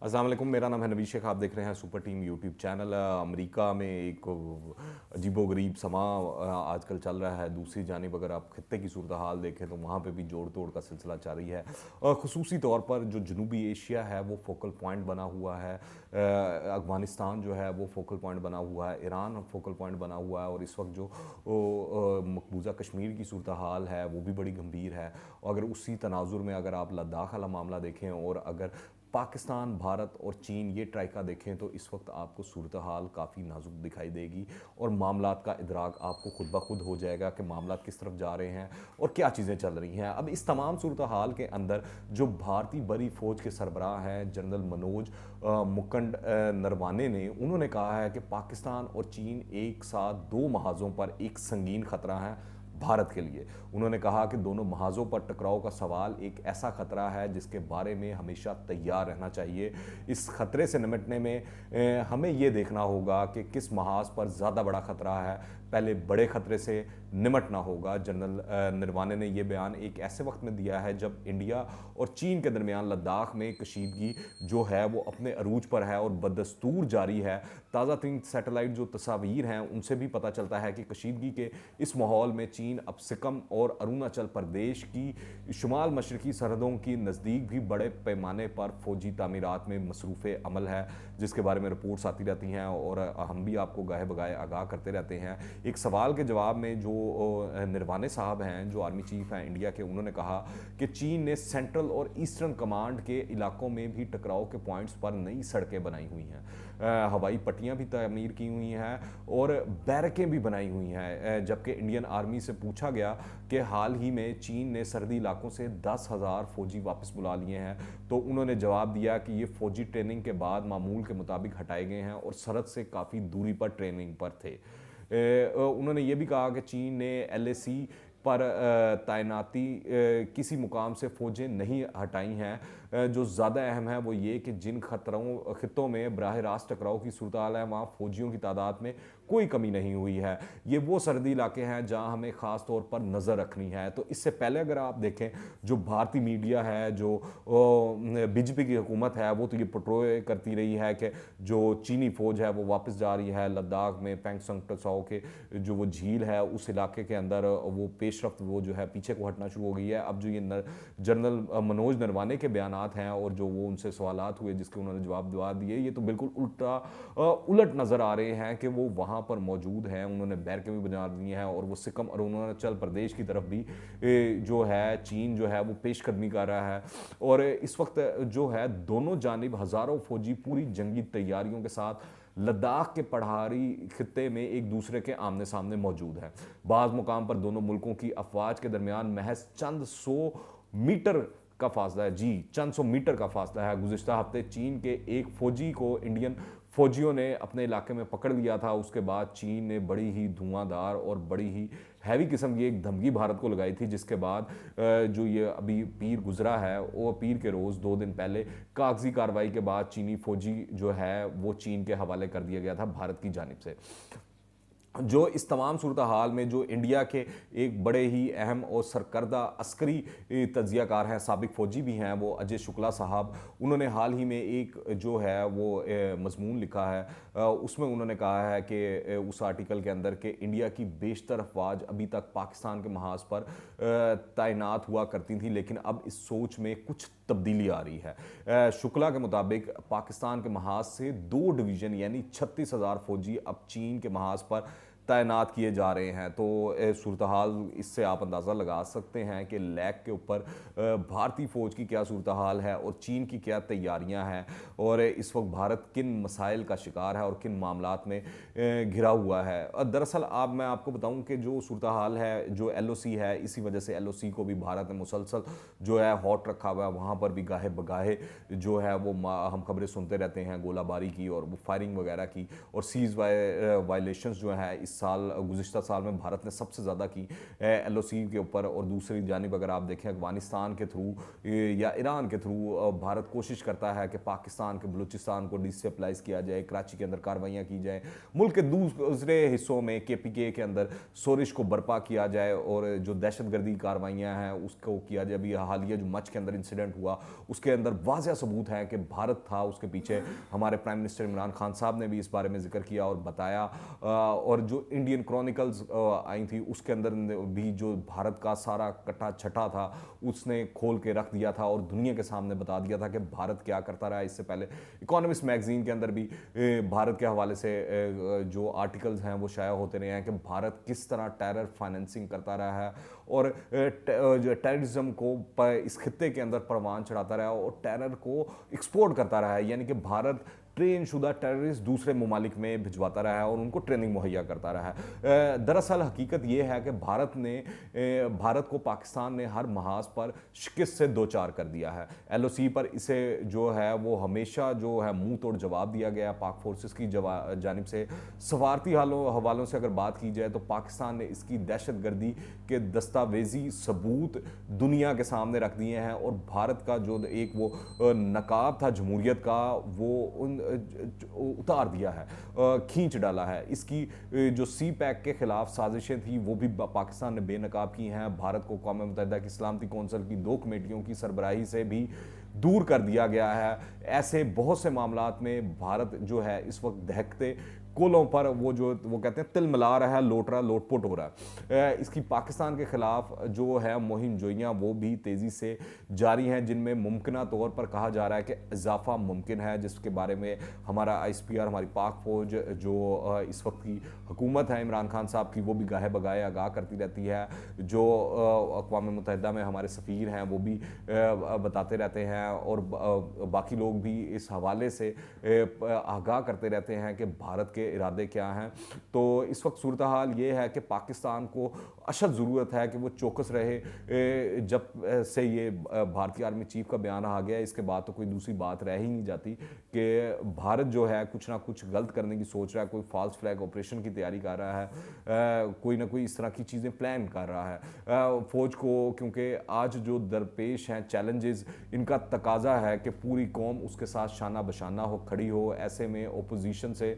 अस्सलाम वालेकुम, मेरा नाम है नबी शेख। आप देख रहे हैं super team YouTube channel. America में एक अजीबोगरीब समा आजकल चल रहा है। दूसरी जानिब अगर आप खत्ते की सूरत हाल देखें तो वहाँ पे भी जोड़ तोड़ का सिलसिला जारी है। ख़ुसूसी तौर पर जो जनूबी एशिया है वो फोकल पॉइंट बना हुआ है। अफ़गानिस्तान जो है वो फोकल पॉइंट बना हुआ है। ईरान फोकल पॉइंट बना हुआ है। और इस वक्त जो मकबूजा कश्मीर की सूरत हाल है वो भी बड़ी गंभीर है। और अगर उसी तनाजुर में अगर आप लद्दाख वाला मामला देखें और अगर पाकिस्तान, भारत और चीन ये ट्राइका देखें तो इस वक्त आपको सूरत हाल काफ़ी नाजुक दिखाई देगी और मामलात का इदराक आपको खुद ब खुद हो जाएगा कि मामलात किस तरफ जा रहे हैं और क्या चीज़ें चल रही हैं। अब इस तमाम सूरत हाल के अंदर जो भारतीय बड़ी फ़ौज के सरबराह हैं जनरल मनोज मुकुंद नरवाने ने, उन्होंने कहा है कि पाकिस्तान और चीन एक साथ दो महाज़ों पर एक संगीन ख़तरा है भारत के लिए। उन्होंने कहा कि दोनों महाज़ों पर टकराव का सवाल एक ऐसा खतरा है जिसके बारे में हमेशा तैयार रहना चाहिए। इस खतरे से निपटने में हमें ये देखना होगा कि किस महाज पर ज़्यादा बड़ा खतरा है, पहले बड़े खतरे से निमटना होगा। जनरल नरवाने ने यह बयान एक ऐसे वक्त में दिया है जब इंडिया और चीन के दरमियान लद्दाख में कशीदगी जो है वो अपने अरूज पर है और बदस्तूर जारी है। ताज़ा तरीन सैटेलाइट जो तस्वीर हैं उनसे भी पता चलता है कि कशीदगी के इस माहौल में चीन अब सिक्किम और अरुणाचल प्रदेश की शुमाल मशरकी सरहदों की नज़दीक भी बड़े पैमाने पर फौजी तामीरात में मसरूफ़ अमल है, जिसके बारे में रिपोर्ट्स आती रहती हैं और हम भी आपको गाहे बगाए आगाह करते रहते हैं। एक सवाल के जवाब में जो नरवाने साहब हैं जो आर्मी चीफ हैं इंडिया के, उन्होंने कहा कि चीन ने सेंट्रल और ईस्टर्न कमांड के इलाकों में भी टकराव के पॉइंट्स पर नई सड़कें बनाई हुई हैं, हवाई पट्टियां भी तामीर की हुई हैं और बैरकें भी बनाई हुई हैं। जबकि इंडियन आर्मी से पूछा गया कि हाल ही में चीन ने सरहदी इलाकों से 10,000 फौजी वापस बुला लिए हैं, तो उन्होंने जवाब दिया कि ये फौजी ट्रेनिंग के बाद मामूल के मुताबिक हटाए गए हैं और सरहद से काफ़ी दूरी पर ट्रेनिंग पर थे। उन्होंने ये भी कहा कि चीन ने LAC पर तैनाती किसी मुकाम से फ़ौजें नहीं हटाई हैं। जो ज़्यादा अहम है वो ये कि जिन खित्तों में बराह रास्त टकराव की सूरत हाल है वहाँ फ़ौजियों की तादाद में कोई कमी नहीं हुई है। ये वो सरहदी इलाके हैं जहाँ हमें ख़ास तौर पर नज़र रखनी है। तो इससे पहले अगर आप देखें जो भारतीय मीडिया है, जो बीजेपी की हुकूमत है, वो तो ये पोट्रोय करती रही है कि जो चीनी फ़ौज है वो वापस जा रही है लद्दाख में पैंगसंग टसाओ के जो वो झील है उस इलाके के अंदर वो पेशरफ्त वो जो है पीछे को हटना शुरू हो गई है। अब जो ये जनरल मनोज नरवाने के बयान हैं और जो वो उनसे सवालात हुए जिसके उन्होंने जवाब दिए, ये तो बिल्कुल उलट नज़र आ रहे हैं कि वो वहाँ पर मौजूद हैं। उन्होंने बैरकें भी बना दी हैं और वो सिक्किम और अरुणाचल प्रदेश की तरफ भी जो है चीन जो है वो पेशकदमी कर रहा है। और इस वक्त जो है दोनों जानिब हज़ारों फौजी पूरी जंगी तैयारियों के साथ लद्दाख के पहाड़ी खित्ते में एक दूसरे के आमने सामने मौजूद है। बाज़ मुकाम पर दोनों मुल्कों की अफवाज के दरमियान महज चंद 100 मीटर का फासला है। जी, चंद 100 मीटर का फासला है। गुज़िश्ता हफ्ते चीन के एक फौजी को इंडियन फौजियों ने अपने इलाके में पकड़ लिया था। उसके बाद चीन ने बड़ी ही धुआंधार और बड़ी ही हैवी किस्म की एक धमकी भारत को लगाई थी, जिसके बाद जो ये अभी पीर गुजरा है वो पीर के रोज़ 2 दिन पहले कागजी कार्रवाई के बाद चीनी फौजी जो है वो चीन के हवाले कर दिया गया था भारत की जानिब से। जो इस तमाम सूरत हाल में जो इंडिया के एक बड़े ही अहम और सरकर्दा अस्करी तज्ज़ियाकार हैं, साबिक फ़ौजी भी हैं, वो अजय शुक्ला साहब, उन्होंने हाल ही में एक जो है वो मज़मून लिखा है। उसमें उन्होंने कहा है कि उस आर्टिकल के अंदर कि इंडिया की बेशतर अफवाज अभी तक पाकिस्तान के महाज पर तैनात हुआ करती थी, लेकिन अब इस सोच में कुछ तब्दीली आ रही है। शुक्ला के मुताबिक पाकिस्तान के महाज से 2 डिवीज़न यानी 36,000 फौजी अब चीन के महाज पर तैनात किए जा रहे हैं। तो सूरत हाल इससे आप अंदाज़ा लगा सकते हैं कि लैक के ऊपर भारतीय फ़ौज की क्या सूरत हाल है और चीन की क्या तैयारियां हैं और इस वक्त भारत किन मसाइल का शिकार है और किन मामलात में घिरा हुआ है। दरअसल मैं आपको बताऊं कि जो सूरत हाल है, जो LOC है, इसी वजह से LOC को भी भारत ने मुसलसल जो है हॉट रखा हुआ है। वहाँ पर भी गाहे बगाहे जो है वो हम खबरें सुनते रहते हैं गोलाबारी की और वो फायरिंग वगैरह की और सीज़ वायलेशंस जो है इस साल गुज़िश्ता साल में भारत ने सबसे ज़्यादा की LOC के ऊपर। और दूसरी जानिब अगर आप देखें अफगानिस्तान के थ्रू या ईरान के थ्रू भारत कोशिश करता है कि पाकिस्तान के बलूचिस्तान को डिस्टेबलाइज किया जाए, कराची के अंदर कार्रवाइयाँ की जाए, मुल्क के दूसरे हिस्सों में KPK के अंदर सोरिश को बर्पा किया जाए और जो दहशतगर्दी कार्रवाइयाँ हैं उसको किया जाए। अभी हालिया जो मच के अंदर इंसिडेंट हुआ उसके अंदर वाज़ह सबूत है कि भारत था उसके पीछे। हमारे प्राइम मिनिस्टर इमरान खान साहब ने भी इस बारे में जिक्र किया और बताया। और जो इंडियन क्रॉनिकल्स आई थी उसके अंदर भी जो भारत का सारा कट्टा छटा था उसने खोल के रख दिया था और दुनिया के सामने बता दिया था कि भारत क्या करता रहा है। इससे पहले इकोनॉमिस्ट मैगजीन के अंदर भी भारत के हवाले से जो आर्टिकल्स हैं वो शाया होते रहे हैं कि भारत किस तरह टेरर फाइनेंसिंग करता रहा है और जो टेररिज्म को इस खित्ते के अंदर परवान चढ़ाता रहा और टेरर को एक्सपोर्ट करता रहा है। यानी कि भारत ट्रेन शुदा टेररिस्ट दूसरे ममालिक में भिजवाता रहा है और उनको ट्रेनिंग मुहैया करता रहा है। दरअसल हकीकत ये है कि भारत को पाकिस्तान ने हर महाज पर शिकस्त से दो चार कर दिया है। LOC पर इसे जो है वो हमेशा जो है मुंह तोड़ जवाब दिया गया पाक फोर्सेस की जानिब से। सफारती हवालों से अगर बात की जाए तो पाकिस्तान ने इसकी दहशतगर्दी के दस्तावेजी सबूत दुनिया के सामने रख दिए हैं और भारत का जो एक वो नकाब था जमहूरियत का वो उतार दिया है, खींच डाला है। इसकी जो CPEC के खिलाफ साजिशें थी वो भी पाकिस्तान ने बेनकाब की हैं। भारत को कौम मुत्तहिदा की सलामती कौंसिल की 2 कमेटियों की सरबराही से भी दूर कर दिया गया है। ऐसे बहुत से मामलात में भारत जो है इस वक्त दहकते कोलों पर वो कहते हैं तिल मिला रहा है, लोटपुट हो रहा है। इसकी पाकिस्तान के खिलाफ जो है मुहिम जोइयाँ वो भी तेज़ी से जारी हैं, जिनमें मुमकिना तौर पर कहा जा रहा है कि इजाफा मुमकिन है, जिसके बारे में हमारा ISPR हमारी पाक फौज जो इस वक्त की हुकूमत है इमरान खान साहब की वो भी गाहे बगाए आगाह करती रहती है। जो अक़वाम मुत्तहिदा में हमारे सफ़ीर हैं वो भी बताते रहते हैं और बाकी लोग भी इस हवाले से आगाह करते रहते हैं कि भारत के इरादे क्या हैं। तो इस वक्त सूरत हाल ये है कि पाकिस्तान को अशद ज़रूरत है कि वो चौकस रहे। जब से ये भारतीय आर्मी चीफ का बयान आ गया इसके बाद तो कोई दूसरी बात रह ही नहीं जाती कि भारत जो है कुछ ना कुछ गलत करने की सोच रहा है, कोई फॉल्स फ्लैग ऑपरेशन की तैयारी कर रहा है, कोई ना कोई इस तरह की चीज़ें प्लान कर रहा है फ़ौज को। क्योंकि आज जो दरपेश हैं चैलेंजेस, इनका तकाजा है कि पूरी कौम उसके साथ शाना बशाना हो खड़ी हो। ऐसे में ओपोजिशन से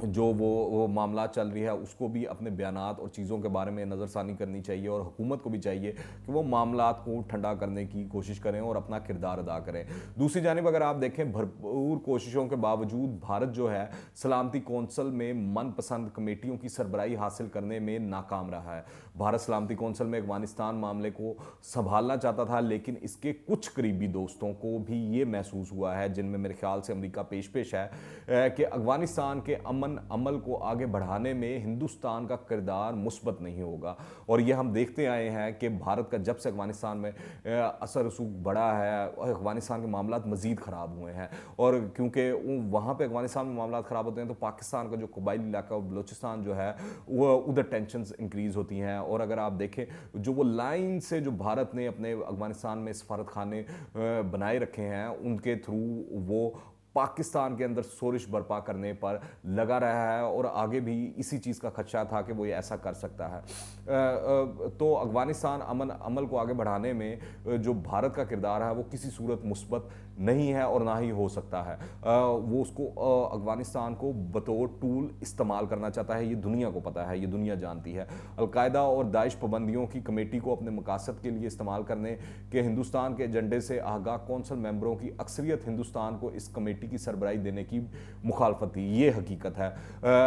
जो वो मामला चल रही है उसको भी अपने बयानात और चीज़ों के बारे में नज़रसानी करनी चाहिए और हुकूमत को भी चाहिए कि वो मामलात को ठंडा करने की कोशिश करें और अपना किरदार अदा करें। दूसरी जानिब अगर आप देखें भरपूर कोशिशों के बावजूद भारत जो है सलामती कौंसिल में मनपसंद कमेटियों की सरबराही हासिल करने में नाकाम रहा है। भारत सलामती कौंसिल में अफगानिस्तान मामले को संभालना चाहता था, लेकिन इसके कुछ करीबी दोस्तों को भी ये महसूस हुआ है, जिनमें मेरे ख्याल से अमेरिका पेश है कि अफगानिस्तान के अमल को आगे बढ़ाने में हिंदुस्तान का किरदार मुस्बत नहीं होगा। और ये हम देखते आए हैं कि भारत का जब से अफगानिस्तान में असर रसूख बढ़ा है अफगानिस्तान के मामलात मज़ीद ख़राब हुए हैं। और क्योंकि वहाँ पे अफगानिस्तान में मामलात ख़राब होते हैं तो पाकिस्तान का जो कबायली इलाका बलूचिस्तान जो है वो उधर टेंशन्स इंक्रीज़ होती हैं। और अगर आप देखें जो वो लाइन से जो भारत ने अपने अफगानिस्तान में सफारत खाने बनाए रखे हैं उनके थ्रू वो पाकिस्तान के अंदर सोरिश बर्पा करने पर लगा रहा है और आगे भी इसी चीज़ का खदशा था कि वो ये ऐसा कर सकता है। तो अफगानिस्तान अमल को आगे बढ़ाने में जो भारत का किरदार है वो किसी सूरत मुस्बत नहीं है और ना ही हो सकता है। वो उसको अफगानिस्तान को बतौर टूल इस्तेमाल करना चाहता है, ये दुनिया को पता है, ये दुनिया जानती है। अलकायदा और दाइश पाबंदियों की कमेटी को अपने मकासद के लिए इस्तेमाल करने के हिंदुस्तान के एजेंडे से आगाह कौंसिल मेंबरों की अक्सरियत हिंदुस्तान को इस कमेटी की सरबराही देने की मुखालफत थी। ये हकीकत है।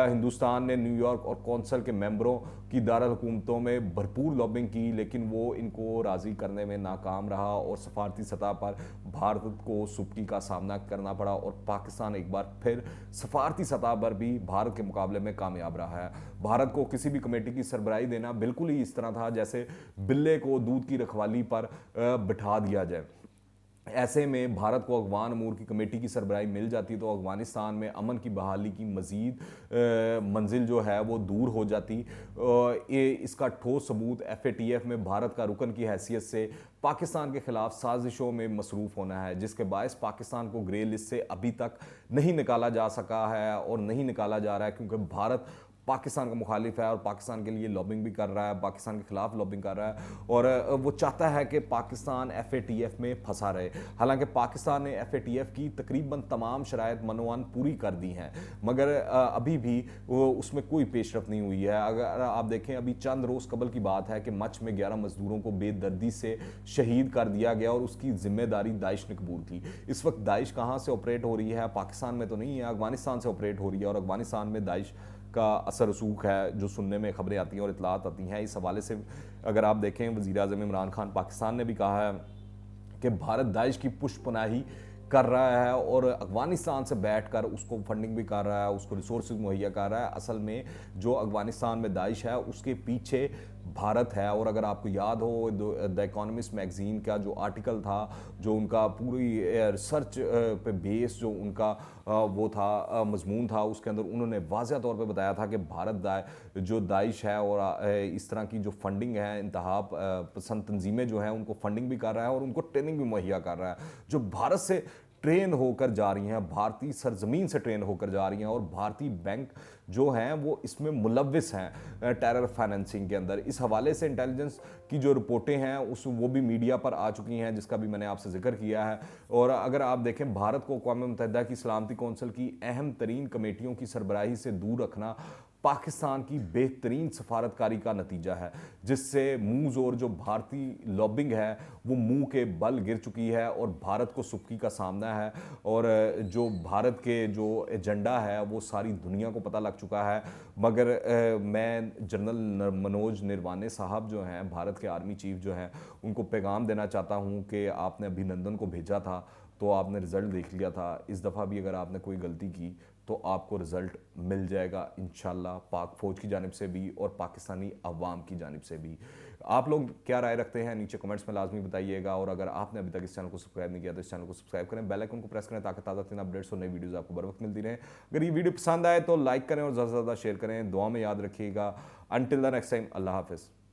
हिंदुस्तान ने न्यूयॉर्क और कौंसिल के मेंबरों की दारुल हुकूमतों में भरपूर लॉबिंग की, लेकिन वो इनको राज़ी करने में नाकाम रहा और सफारती सतह पर भारत को सुबकी का सामना करना पड़ा। और पाकिस्तान एक बार फिर सफारती सतह पर भी भारत के मुकाबले में कामयाब रहा है। भारत को किसी भी कमेटी की सरबराही देना बिल्कुल ही इस तरह था जैसे बिल्ले को दूध की रखवाली पर बिठा दिया जाए। ऐसे में भारत को अफगान अमूर की कमेटी की सरबराही मिल जाती तो अफगानिस्तान में अमन की बहाली की मज़ीद मंजिल जो है वो दूर हो जाती। इसका ठोस सबूत FATF में भारत का रुकन की हैसियत से पाकिस्तान के खिलाफ साजिशों में मसरूफ़ होना है, जिसके बायस पाकिस्तान को ग्रे लिस्ट से अभी तक नहीं निकाला जा सका है और नहीं निकाला जा रहा है क्योंकि भारत पाकिस्तान का मुखालिफ है और पाकिस्तान के लिए लॉबिंग भी कर रहा है, पाकिस्तान के खिलाफ लॉबिंग कर रहा है और वो चाहता है कि पाकिस्तान FATF में फंसा रहे। हालांकि पाकिस्तान ने FATF की तकरीबन तमाम शराइत मनोवान पूरी कर दी हैं, मगर अभी भी वो उसमें कोई पेशरफ नहीं हुई है। अगर आप देखें, अभी चंद रोज़ कबल की बात है कि मच में 11 मजदूरों को बेदर्दी से शहीद कर दिया गया और उसकी जिम्मेदारी दाइश ने कबूल की। इस वक्त दाइश कहाँ से ऑपरेट हो रही है? पाकिस्तान में तो नहीं है, अफगानिस्तान से ऑपरेट हो रही है और अफगानिस्तान में दाइश का असर रसूख है, जो सुनने में खबरें आती हैं और इतलात आती हैं। इस हवाले से अगर आप देखें, वज़ीर-ए-आज़म इमरान खान पाकिस्तान ने भी कहा है कि भारत दाइश की पुष्पनाही कर रहा है और अफगानिस्तान से बैठकर उसको फंडिंग भी कर रहा है, उसको रिसोर्सेज मुहैया कर रहा है। असल में जो अफगानिस्तान में दाइश है उसके पीछे भारत है। और अगर आपको याद हो, द इकोनॉमिस्ट मैगजीन का जो आर्टिकल था, जो उनका पूरी रिसर्च पे बेस जो उनका वो था मजमून था, उसके अंदर उन्होंने वाज़ह तौर पे बताया था कि भारत जो दाइश है और इस तरह की जो फंडिंग है, इंतहा पसंद तंजीमें जो हैं उनको फंडिंग भी कर रहा है और उनको ट्रेनिंग भी मुहैया कर रहा है, जो भारत से ट्रेन होकर जा रही हैं, भारतीय सरजमीन से ट्रेन होकर जा रही हैं और भारतीय बैंक जो हैं वो इसमें मुलव्विस हैं टेरर फाइनेंसिंग के अंदर। इस हवाले से इंटेलिजेंस की जो रिपोर्टें हैं वो भी मीडिया पर आ चुकी हैं, जिसका भी मैंने आपसे जिक्र किया है। और अगर आप देखें, भारत को अक़वाम मुत्तहिदा की सलामती कौंसिल की अहम तरीन कमेटियों की सरबराही से दूर रखना पाकिस्तान की बेहतरीन सफारतकारी का नतीजा है, जिससे मुंह जोर जो भारतीय लॉबिंग है वो मुंह के बल गिर चुकी है और भारत को सुबकी का सामना है। और जो भारत के जो एजेंडा है वो सारी दुनिया को पता लग चुका है। मगर मैं जनरल मनोज निरवाने साहब जो हैं, भारत के आर्मी चीफ जो हैं, उनको पैगाम देना चाहता हूँ कि आपने अभिनंदन को भेजा था तो आपने रिज़ल्ट देख लिया था। इस दफ़ा भी अगर आपने कोई गलती की तो आपको रिज़ल्ट मिल जाएगा इंशाल्लाह, पाक फ़ौज की जानिब से भी और पाकिस्तानी अवाम की जानिब से भी। आप लोग क्या राय रखते हैं नीचे कमेंट्स में लाजमी बताइएगा। और अगर आपने अभी तक इस चैनल को सब्सक्राइब नहीं किया तो इस चैनल को सब्सक्राइब करें, बेल आइकन को प्रेस करें ताकि ताज़ा तीन अपडेट्स और नई वीडियोज़ आपको बर वक्त मिलती रहें। अगर ये वीडियो पसंद आए तो लाइक करें और ज़्यादा से ज़्यादा शेयर करें। दुआ में याद रखिएगा। अनटिल द नेक्स्ट टाइम, अल्लाह हाफ़िज़।